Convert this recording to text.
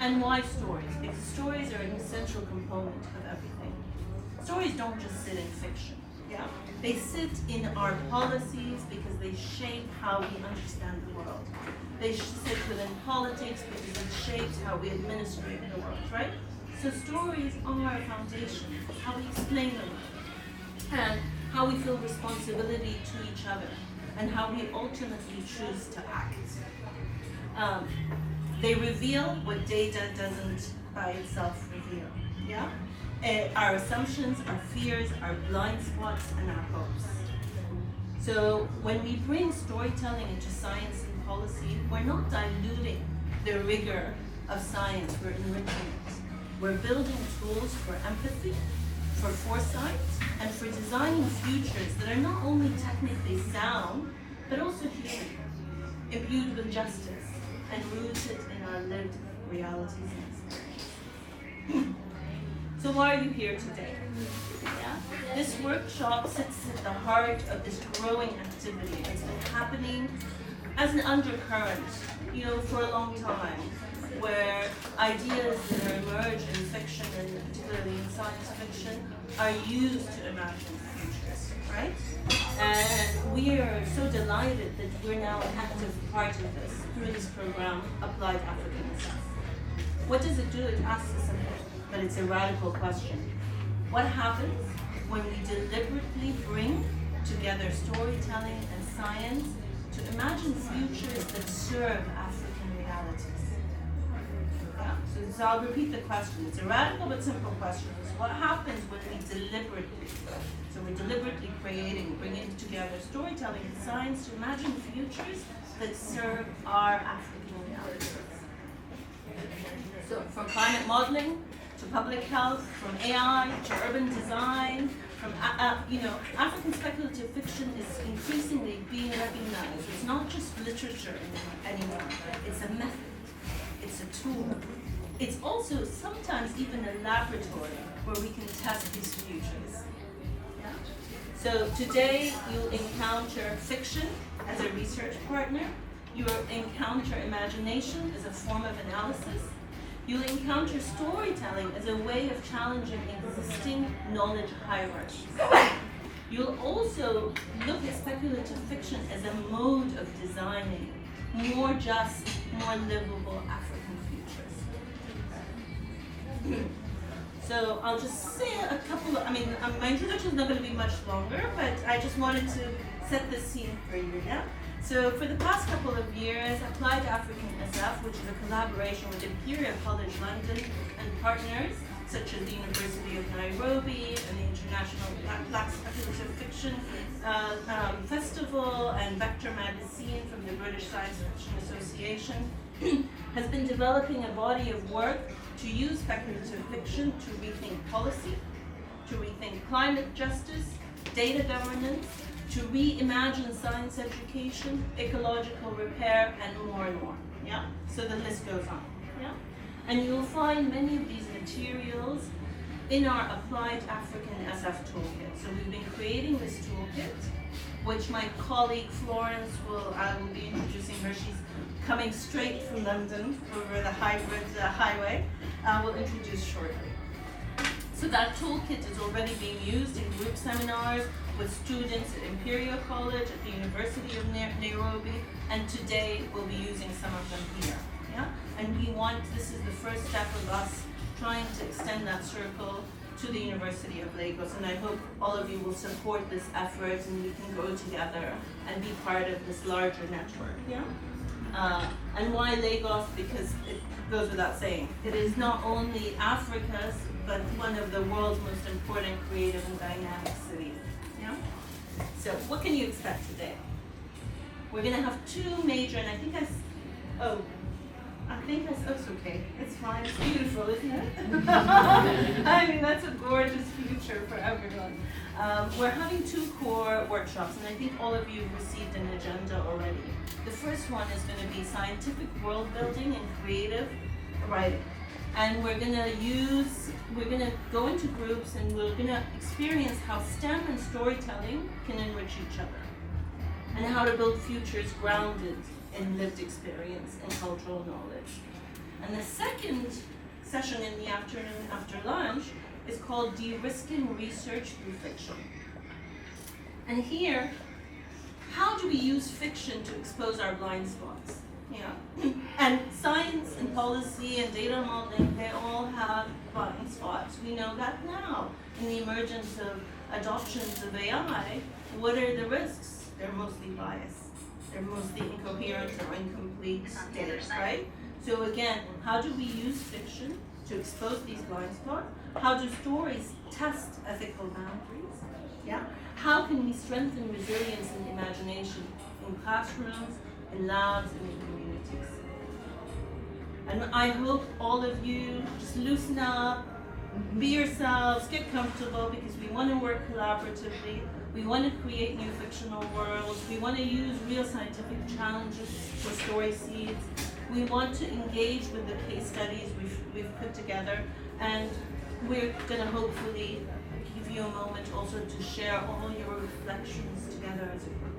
And why stories? Because stories are an essential component of everything. Stories don't just sit in fiction. Yeah? They sit in our policies because they shape how we understand the world. They sit within politics because it shapes how we administrate the world, right? So stories are a foundation of how we explain the world and how we feel responsibility to each other and how we ultimately choose to act. They reveal what data doesn't by itself reveal. Yeah? Our assumptions, our fears, our blind spots, and our hopes. So when we bring storytelling into science and policy, we're not diluting the rigor of science, we're enriching it. We're building tools for empathy, for foresight, and for designing futures that are not only technically sound, but also human, imbued with justice, and rooted in our lived realities and experiences. So why are you here today? Yeah? This workshop sits at the heart of this growing activity that's been happening as an undercurrent, for a long time, where ideas that are emerged in fiction, and particularly in science fiction, are used to imagine futures, right? And we are so delighted that we're now an active part of this through this program, Applied African SF. What does it do? It asks a simple, but it's a radical question. What happens when we deliberately bring together storytelling and science to imagine futures that serve African realities? Yeah. So I'll repeat the question. It's a radical but simple question. So what happens when we deliberately, so we're deliberately bringing together storytelling and science to imagine futures that serve our African realities? So from climate modeling to public health, from AI to urban design, from African speculative fiction is increasingly being recognized. It's not just literature anymore. It's a method. It's a tool. It's also sometimes even a laboratory where we can test these futures. Yeah? So today you'll encounter fiction as a research partner. You'll encounter imagination as a form of analysis. You'll encounter storytelling as a way of challenging existing knowledge hierarchies. You'll also look at speculative fiction as a mode of designing more just, more livable African futures. So I'll just say a couple of, my introduction is not going to be much longer, but I just wanted to set the scene for you, yeah? So for the past couple of years, Applied African SF, which is a collaboration with Imperial College London and partners such as the University of Nairobi and the International Black Speculative Fiction Festival and Vector Magazine from the British Science Fiction Association, has been developing a body of work to use speculative fiction to rethink policy, to rethink climate justice, data governance, to reimagine science education, ecological repair, and more and more. Yeah? So the list goes on. Yeah? And you'll find many of these materials in our Applied African SF toolkit. So we've been creating this toolkit, which my colleague Florence I will be introducing her. She's coming straight from London over the highway. We'll introduce shortly. So that toolkit is already being used in group seminars with students at Imperial College, at the University of Nairobi, and today we'll be using some of them here. Yeah? And this is the first step of us trying to extend that circle to the University of Lagos, and I hope all of you will support this effort and we can go together and be part of this larger network. Yeah? And why Lagos? Because it goes without saying, it is not only Africa's, but one of the world's most important creative and dynamic cities. Yeah? So what can you expect today? We're going to have two major, and oh, it's okay. It's fine. It's beautiful, isn't it? That's a gorgeous future for everyone. We're having two core workshops, and I think all of you have received an agenda already. The first one is going to be scientific world building and creative writing. And we're going to go into groups and we're going to experience how STEM and storytelling can enrich each other, and how to build futures grounded in lived experience and cultural knowledge. And the second session in the afternoon after lunch is called De-risking Research Through Fiction. And here, how do we use fiction to expose our blind spots? Yeah. And science and policy and data modeling, they all have blind spots. We know that now. In the emergence of adoptions of AI, what are the risks? They're mostly biased. They're mostly incoherent or incomplete data, right? So again, how do we use fiction to expose these blind spots? How do stories test ethical boundaries? Yeah. How can we strengthen resilience and imagination in classrooms, in labs, and in communities? And I hope all of you just loosen up, be yourselves, get comfortable, because we want to work collaboratively. We want to create new fictional worlds. We want to use real scientific challenges for story seeds. We want to engage with the case studies we've put together, and we're going to hopefully give you a moment also to share all your reflections together as a group.